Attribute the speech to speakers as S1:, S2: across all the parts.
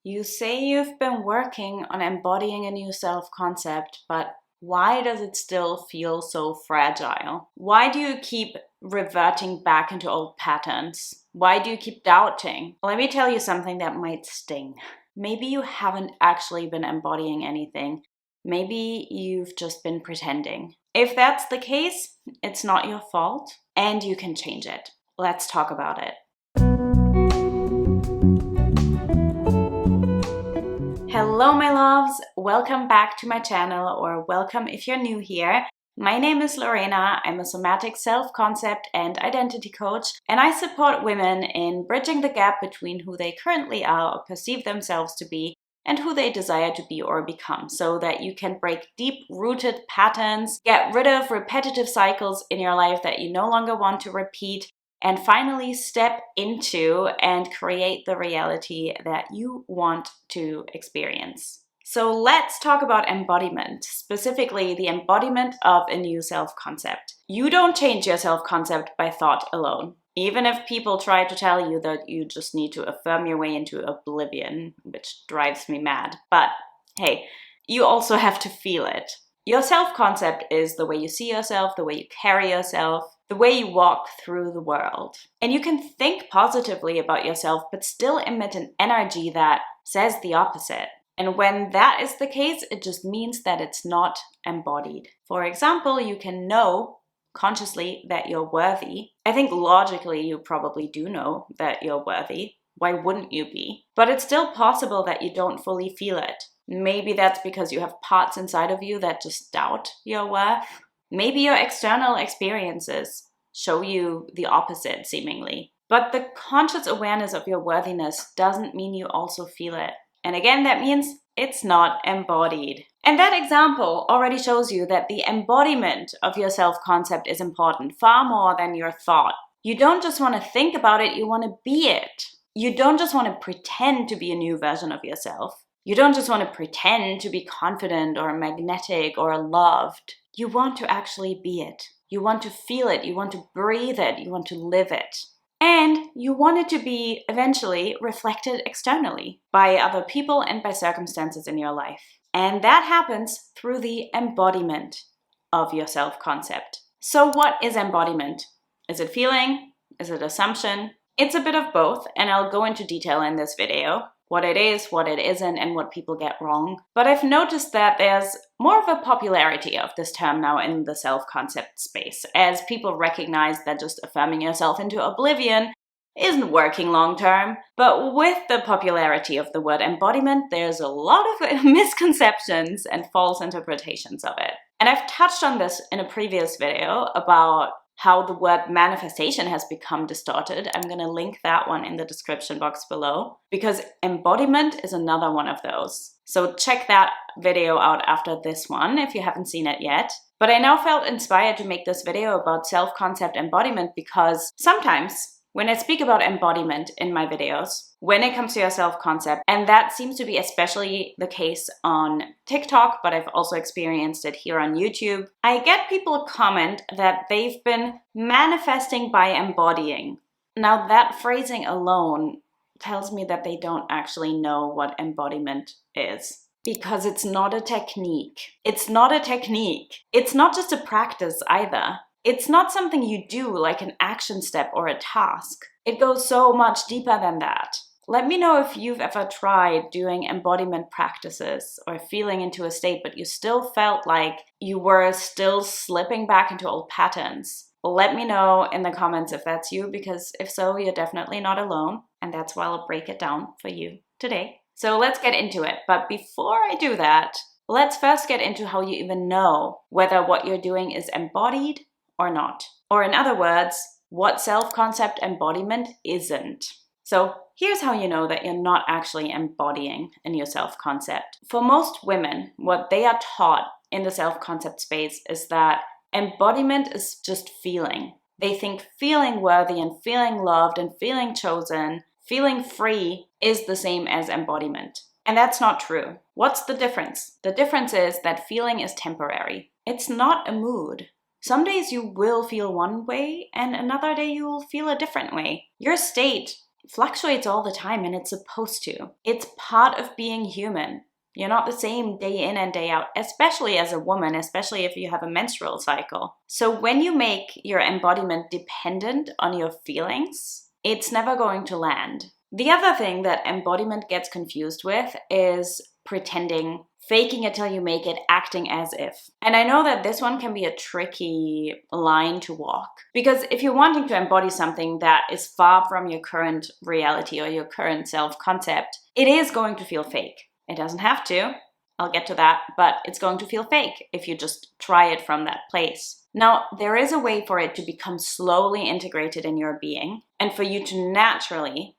S1: You say you've been working on embodying a new self-concept, but why does it still feel so fragile? Why do you keep reverting back into old patterns? Why do you keep doubting? Let me tell you something that might sting. Maybe you haven't actually been embodying anything. Maybe you've just been pretending. If that's the case, it's not your fault and you can change it. Let's talk about it. Hello my loves, welcome back to my channel, or welcome if you're new here. My name is Lorena, I'm a somatic self-concept and identity coach, and I support women in bridging the gap between who they currently are or perceive themselves to be and who they desire to be or become, so that you can break deep-rooted patterns, get rid of repetitive cycles in your life that you no longer want to repeat, and finally step into and create the reality that you want to experience. So let's talk about embodiment, specifically the embodiment of a new self-concept. You don't change your self-concept by thought alone. Even if people try to tell you that you just need to affirm your way into oblivion, which drives me mad. But hey, you also have to feel it. Your self-concept is the way you see yourself, the way you carry yourself, the way you walk through the world. And you can think positively about yourself, but still emit an energy that says the opposite. And when that is the case, it just means that it's not embodied. For example, you can know consciously that you're worthy. I think logically you probably do know that you're worthy. Why wouldn't you be? But it's still possible that you don't fully feel it. Maybe that's because you have parts inside of you that just doubt your worth. Maybe your external experiences show you the opposite, seemingly. But the conscious awareness of your worthiness doesn't mean you also feel it. And again, that means it's not embodied. And that example already shows you that the embodiment of your self-concept is important, far more than your thought. You don't just want to think about it, you want to be it. You don't just want to pretend to be a new version of yourself. You don't just want to pretend to be confident or magnetic or loved. You want to actually be it. You want to feel it. You want to breathe it. You want to live it. And you want it to be eventually reflected externally by other people and by circumstances in your life. And that happens through the embodiment of your self-concept. So what is embodiment? Is it feeling? Is it assumption? It's a bit of both, and I'll go into detail in this video. What it is, what it isn't, and what people get wrong. But I've noticed that there's more of a popularity of this term now in the self-concept space, as people recognize that just affirming yourself into oblivion isn't working long-term. But with the popularity of the word embodiment, there's a lot of misconceptions and false interpretations of it. And I've touched on this in a previous video about how the word manifestation has become distorted. I'm going to link that one in the description box below, because embodiment is another one of those. So check that video out after this one if you haven't seen it yet. But I now felt inspired to make this video about self-concept embodiment because sometimes when I speak about embodiment in my videos, when it comes to your self-concept, and that seems to be especially the case on TikTok, but I've also experienced it here on YouTube, I get people comment that they've been manifesting by embodying. Now that phrasing alone tells me that they don't actually know what embodiment is. Because it's not a technique. It's not a technique. It's not just a practice either. It's not something you do like an action step or a task. It goes so much deeper than that. Let me know if you've ever tried doing embodiment practices or feeling into a state, but you still felt like you were still slipping back into old patterns. Let me know in the comments if that's you, because if so, you're definitely not alone. And that's why I'll break it down for you today. So let's get into it. But before I do that, let's first get into how you even know whether what you're doing is embodied or not. Or in other words, what self-concept embodiment isn't. So here's how you know that you're not actually embodying a new self-concept. For most women, what they are taught in the self-concept space is that embodiment is just feeling. They think feeling worthy and feeling loved and feeling chosen, feeling free is the same as embodiment. And that's not true. What's the difference? The difference is that feeling is temporary. It's not a mood. Some days you will feel one way and another day you will feel a different way. Your state fluctuates all the time, and it's supposed to. It's part of being human. You're not the same day in and day out, especially as a woman, especially if you have a menstrual cycle. So when you make your embodiment dependent on your feelings, it's never going to land. The other thing that embodiment gets confused with is pretending, faking it till you make it, acting as if. And I know that this one can be a tricky line to walk, because if you're wanting to embody something that is far from your current reality or your current self-concept, it is going to feel fake. It doesn't have to, I'll get to that, but it's going to feel fake if you just try it from that place. Now, there is a way for it to become slowly integrated in your being, and for you to naturally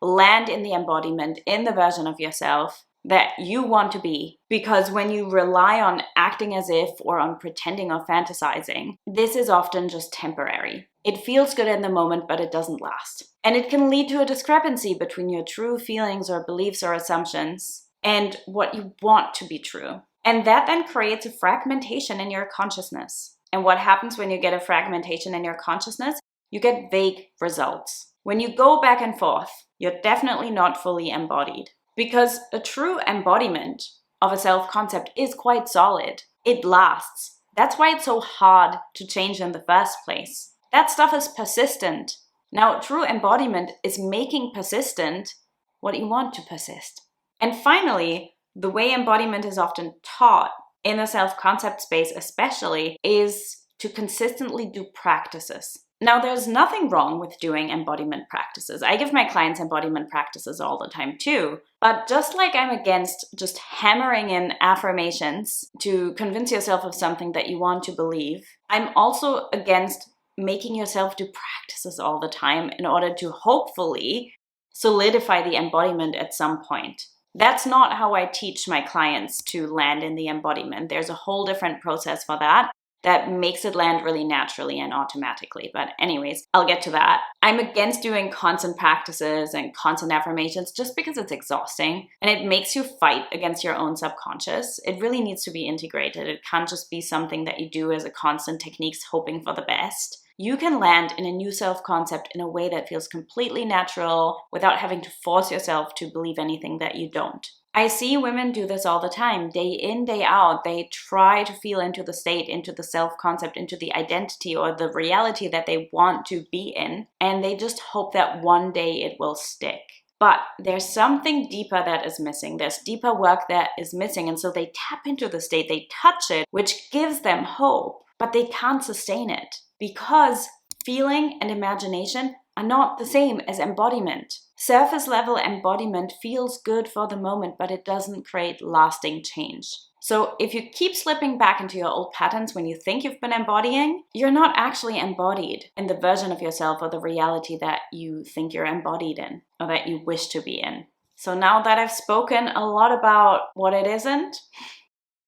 S1: land in the embodiment, in the version of yourself that you want to be. Because when you rely on acting as if or on pretending or fantasizing, this is often just temporary. It feels good in the moment, but it doesn't last. And it can lead to a discrepancy between your true feelings or beliefs or assumptions and what you want to be true. And that then creates a fragmentation in your consciousness. And what happens when you get a fragmentation in your consciousness? You get vague results. When you go back and forth, you're definitely not fully embodied. Because a true embodiment of a self-concept is quite solid. It lasts. That's why it's so hard to change in the first place. That stuff is persistent. Now, true embodiment is making persistent what you want to persist. And finally, the way embodiment is often taught in the self-concept space especially is to consistently do practices. Now, there's nothing wrong with doing embodiment practices. I give my clients embodiment practices all the time too. But just like I'm against just hammering in affirmations to convince yourself of something that you want to believe, I'm also against making yourself do practices all the time in order to hopefully solidify the embodiment at some point. That's not how I teach my clients to land in the embodiment. There's a whole different process for that makes it land really naturally and automatically. But anyways, I'll get to that. I'm against doing constant practices and constant affirmations just because it's exhausting and it makes you fight against your own subconscious. It really needs to be integrated. It can't just be something that you do as a constant technique hoping for the best. You can land in a new self-concept in a way that feels completely natural without having to force yourself to believe anything that you don't. I see women do this all the time, day in, day out. They try to feel into the state, into the self-concept, into the identity or the reality that they want to be in, and they just hope that one day it will stick. But there's something deeper that is missing. There's deeper work that is missing, and so they tap into the state, they touch it, which gives them hope, but they can't sustain it because feeling and imagination are not the same as embodiment. Surface level embodiment feels good for the moment, but it doesn't create lasting change. So if you keep slipping back into your old patterns when you think you've been embodying, you're not actually embodied in the version of yourself or the reality that you think you're embodied in or that you wish to be in. So now that I've spoken a lot about what it isn't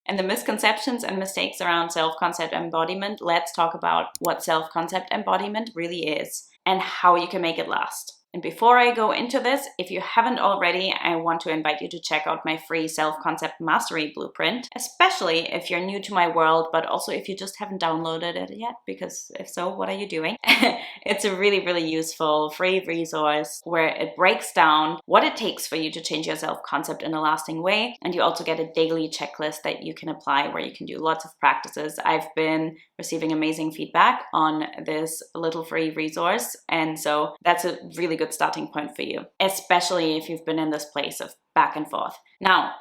S1: and the misconceptions and mistakes around self-concept embodiment, let's talk about what self-concept embodiment really is and how you can make it last. And before I go into this, if you haven't already, I want to invite you to check out my free self-concept mastery blueprint, especially if you're new to my world, but also if you just haven't downloaded it yet, because if so, what are you doing? It's a really, really useful free resource where it breaks down what it takes for you to change your self-concept in a lasting way. And you also get a daily checklist that you can apply where you can do lots of practices. I've been receiving amazing feedback on this little free resource. And so that's a really good starting point for you, especially if you've been in this place of back and forth. Now,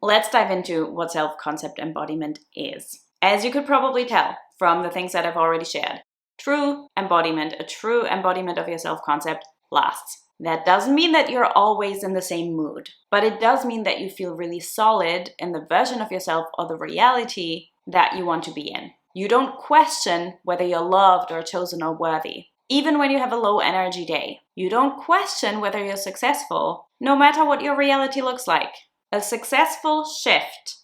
S1: let's dive into what self-concept embodiment is. As you could probably tell from the things that I've already shared, true embodiment, a true embodiment of your self-concept lasts. That doesn't mean that you're always in the same mood, but it does mean that you feel really solid in the version of yourself or the reality that you want to be in. You don't question whether you're loved or chosen or worthy. Even when you have a low energy day, you don't question whether you're successful, no matter what your reality looks like. A successful shift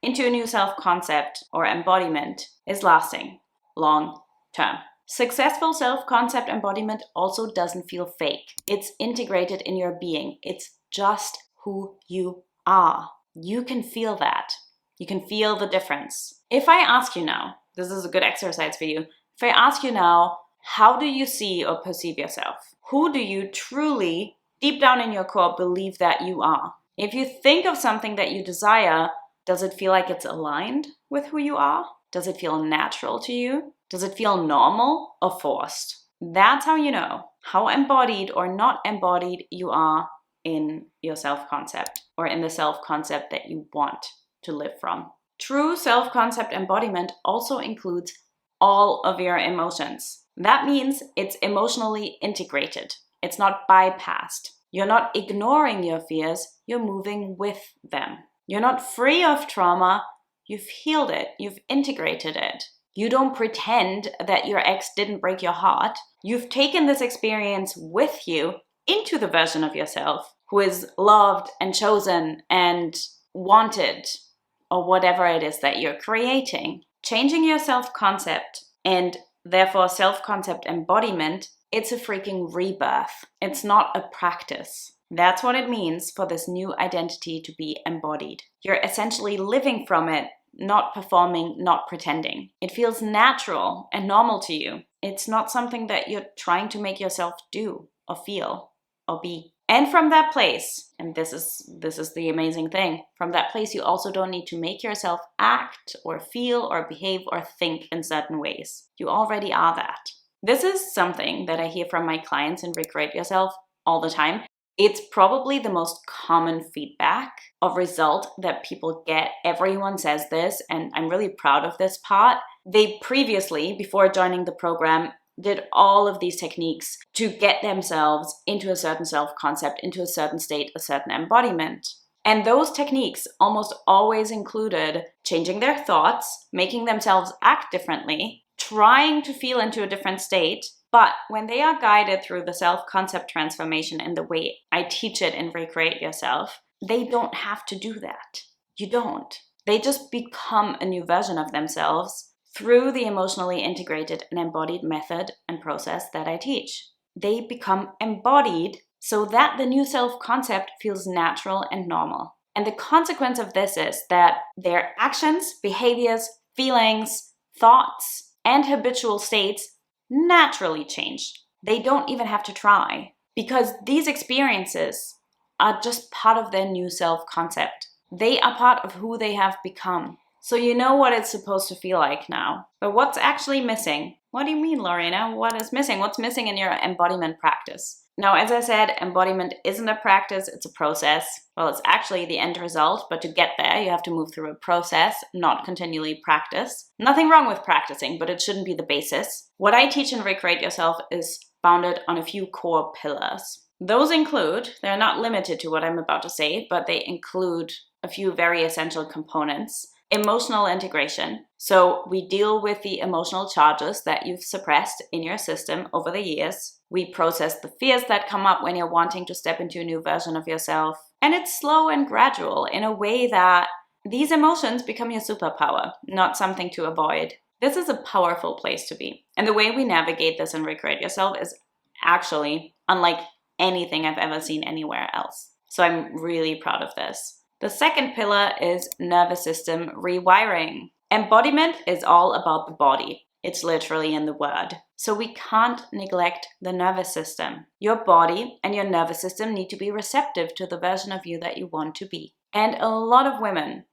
S1: into a new self-concept or embodiment is lasting, long term. Successful self-concept embodiment also doesn't feel fake. It's integrated in your being. It's just who you are. You can feel that. You can feel the difference. If I ask you now, this is a good exercise for you. If I ask you now, How do you see or perceive yourself? Who do you truly, deep down in your core, believe that you are? If you think of something that you desire, does it feel like it's aligned with who you are? Does it feel natural to you? Does it feel normal or forced? That's how you know how embodied or not embodied you are in your self-concept, or in the self-concept that you want to live from. True self-concept embodiment also includes all of your emotions. That means it's emotionally integrated. It's not bypassed. You're not ignoring your fears, you're moving with them. You're not free of trauma, you've healed it, you've integrated it. You don't pretend that your ex didn't break your heart. You've taken this experience with you into the version of yourself who is loved and chosen and wanted, or whatever it is that you're creating. Changing your self-concept, and therefore self-concept embodiment, it's a freaking rebirth. It's not a practice. That's what it means for this new identity to be embodied. You're essentially living from it, not performing, not pretending. It feels natural and normal to you. It's not something that you're trying to make yourself do or feel or be. And from that place, and this is the amazing thing, from that place you also don't need to make yourself act or feel or behave or think in certain ways. You already are that. This is something that I hear from my clients in Recreate Yourself all the time. It's probably the most common feedback of result that people get. Everyone says this, and I'm really proud of this part. They previously, before joining the program, did all of these techniques to get themselves into a certain self-concept, into a certain state, a certain embodiment. And those techniques almost always included changing their thoughts, making themselves act differently, trying to feel into a different state. But when they are guided through the self-concept transformation in the way I teach it in Recreate Yourself, they don't have to do that. You don't. They just become a new version of themselves through the emotionally integrated and embodied method and process that I teach. They become embodied so that the new self-concept feels natural and normal. And the consequence of this is that their actions, behaviors, feelings, thoughts, and habitual states naturally change. They don't even have to try, because these experiences are just part of their new self-concept. They are part of who they have become. So you know what it's supposed to feel like now. But what's actually missing? What do you mean, Lorena? What is missing? What's missing in your embodiment practice? Now, as I said, embodiment isn't a practice, it's a process. Well, it's actually the end result, but to get there, you have to move through a process, not continually practice. Nothing wrong with practicing, but it shouldn't be the basis. What I teach in Recreate Yourself is founded on a few core pillars. Those include, they're not limited to what I'm about to say, but they include a few very essential components. Emotional integration. So we deal with the emotional charges that you've suppressed in your system over the years. We process the fears that come up when you're wanting to step into a new version of yourself. And it's slow and gradual in a way that these emotions become your superpower, not something to avoid. This is a powerful place to be. And the way we navigate this and Recreate Yourself is actually unlike anything I've ever seen anywhere else. So I'm really proud of this. The second pillar is nervous system rewiring. Embodiment is all about the body. It's literally in the word. So we can't neglect the nervous system. Your body and your nervous system need to be receptive to the version of you that you want to be. And a lot of women,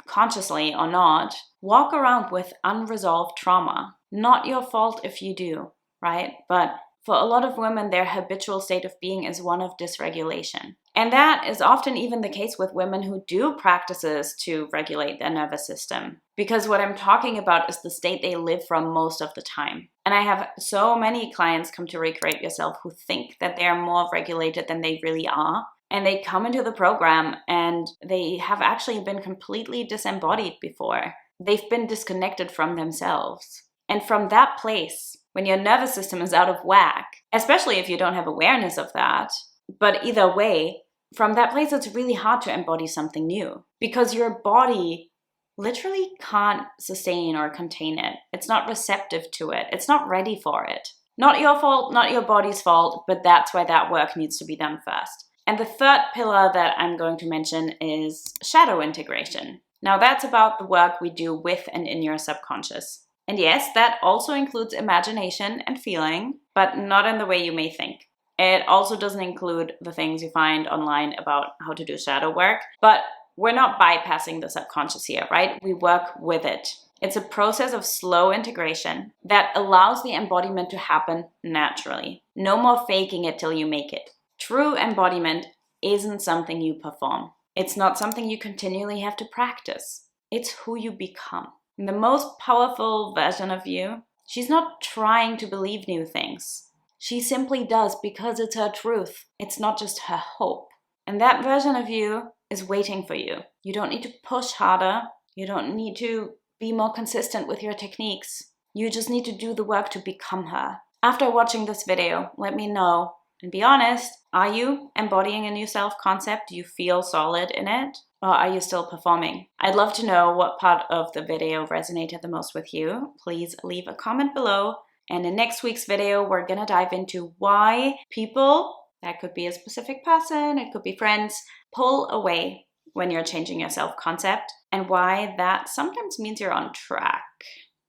S1: consciously or not, walk around with unresolved trauma. Not your fault if you do, right? But for a lot of women, their habitual state of being is one of dysregulation. And that is often even the case with women who do practices to regulate their nervous system. Because what I'm talking about is the state they live from most of the time. And I have so many clients come to Recreate Yourself who think that they are more regulated than they really are. And they come into the program and they have actually been completely disembodied before. They've been disconnected from themselves. And from that place, when your nervous system is out of whack, especially if you don't have awareness of that, but either way, from that place, it's really hard to embody something new because your body literally can't sustain or contain it. It's not receptive to it. It's not ready for it. Not your fault, not your body's fault, but that's why that work needs to be done first. And the third pillar that I'm going to mention is shadow integration. Now that's about the work we do with and in your subconscious. And yes, that also includes imagination and feeling, but not in the way you may think. It also doesn't include the things you find online about how to do shadow work, but we're not bypassing the subconscious here, right? We work with it. It's a process of slow integration that allows the embodiment to happen naturally. No more faking it till you make it. True embodiment isn't something you perform. It's not something you continually have to practice. It's who you become. And the most powerful version of you, she's not trying to believe new things. She simply does because it's her truth. It's not just her hope. And that version of you is waiting for you. You don't need to push harder. You don't need to be more consistent with your techniques. You just need to do the work to become her. After watching this video, let me know. And be honest, are you embodying a new self-concept? Do you feel solid in it? Or are you still performing? I'd love to know what part of the video resonated the most with you. Please leave a comment below. And in next week's video, we're gonna dive into why people, that could be a specific person, it could be friends, pull away when you're changing your self-concept, and why that sometimes means you're on track.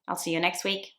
S1: I'll see you next week.